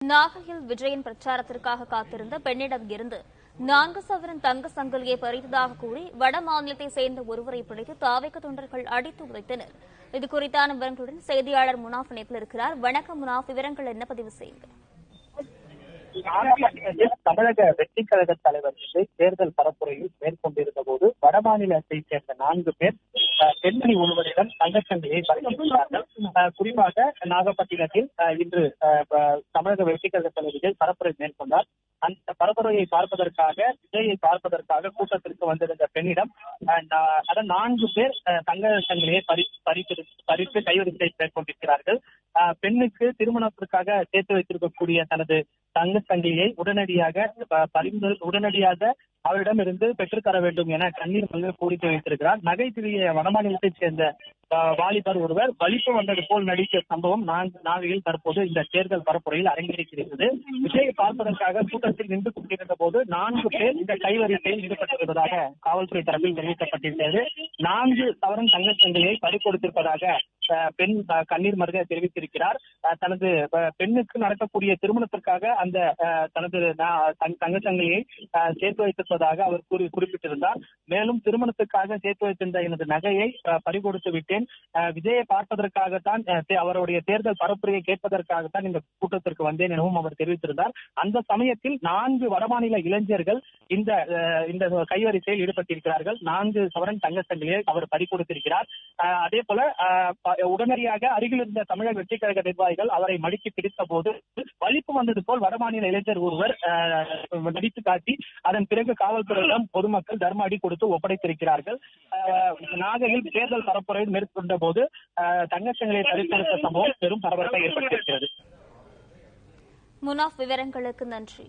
நாகையில் விஜயின் பிரச்சாரத்திற்காக காத்திருந்த பெண்ணிடம் இருந்து 4 சவரன் தங்க சங்கிலியை பறித்ததாக கூறி வட மாநிலத்தைச் சேர்ந்த ஒருவரை பிடித்து தாவேக தொண்டர்கள் அடித்து உதைத்தனர். இதுகுறித்தான விவரங்களுடன் செய்தியாளர் முனாஃப் இணைப்பில் இருக்கிறார். வணக்கம் முனாஃப், விவரங்கள் என்ன பதிவு செய்யுங்க. தமிழக வெற்றிக் கழக தலைவர் தேர்தல் பரப்புரையில் மேற்கொண்டிருந்த போது வடமாநிலத்தைச் சேர்ந்த 4 பேர் பெண்மணி ஒருவரிடம் தங்கச்சங்கிலியை பறித்துள்ளார்கள். குறிப்பாக நாகப்பட்டினத்தில் இன்று தமிழக வெற்றிக் கழக தலைவர் பரப்புரை மேற்கொண்டார். அந்த பரப்புரையை பார்ப்பதற்காக விஜயை பார்ப்பதற்காக கூட்டத்திற்கு வந்திருந்த பெண்ணிடம் 4 பேர் தங்க சங்கிலியை பறித்து கைவரிசை மேற்கொண்டிருக்கிறார்கள். பெண்ணுக்கு திருமணத்திற்காக சேர்த்து வைத்திருக்கக்கூடிய தனது தங்க சங்கிலியை உடனடியாக அவரிடமிருந்து பெற்றுத்தர வேண்டும் என கண்ணீர் மல்க கோரிக்கை வைத்திருக்கிறார். நகை திருடிய வடமாநிலத்தைச் சேர்ந்த வாலிபர் ஒருவர் வலிப்பு வந்தது போல் நடித்த சம்பவம் நாகையில் தற்போது இந்த தேர்தல் பரப்புரையில் அரங்கேறியிருக்கிறது. விஜயை பார்ப்பதற்காக கூட்டத்தில் நின்று கொண்டிருந்த போது 4 பேர் இந்த கைவரிசையில் ஈடுபட்டிருப்பதாக காவல்துறை தரப்பில் தெரிவிக்கப்பட்டிருக்கிறது. 4 சவரன் தங்கச் சங்கிலியை பறிகொடுத்திருப்பதாக பெண் கண்ணீர் மல்க தெரிவித்திருக்கிறார். தனது பெண்ணுக்கு நடக்கக்கூடிய திருமணத்திற்காக அந்த தனது தங்கச் சங்கிலியை சேர்த்து வைத்திருப்பதாக அவர் குறிப்பிட்டிருந்தார். மேலும் திருமணத்துக்காக சேர்த்து வைத்திருந்த எனது நகையை பறிகொடுத்து விட்டேன், விஜயை பார்ப்பதற்காகத்தான், அவருடைய தேர்தல் பரப்புரையை கேட்பதற்காகத்தான் இந்த கூட்டத்திற்கு வந்தேன் எனவும் அவர் தெரிவித்திருந்தார். அந்த சமயத்தில் 4 வடமாநில இளைஞர்கள் இந்த கைவரிசையில் ஈடுபட்டிருக்கிறார்கள். 4 சவரன் தங்க சங்கிலியை அவர் பறிகொடுத்திருக்கிறார். அதே போல உடனடியாக அருகில் இருந்த தமிழக வெற்றிக் கழக நிர்வாகிகள் அவரை மடித்து பிடித்த போது வலிப்பு வந்தது போல் வடமாநில இளைஞர் ஒருவர் நடித்து காட்டி அதன் பிறகு காவல்துறையிடம் பொதுமக்கள் தர்ம அடி கொடுத்து ஒப்படைத்திருக்கிறார்கள். நாகையில் தேர்தல் பரப்புரை மேற்கொண்ட போது தங்கச்சங்கிலியை பறிகொடுத்த சம்பவம் பெரும் பரபரப்பை ஏற்படுத்தியிருக்கிறது. முனாஃப், விவரங்களுக்கு நன்றி.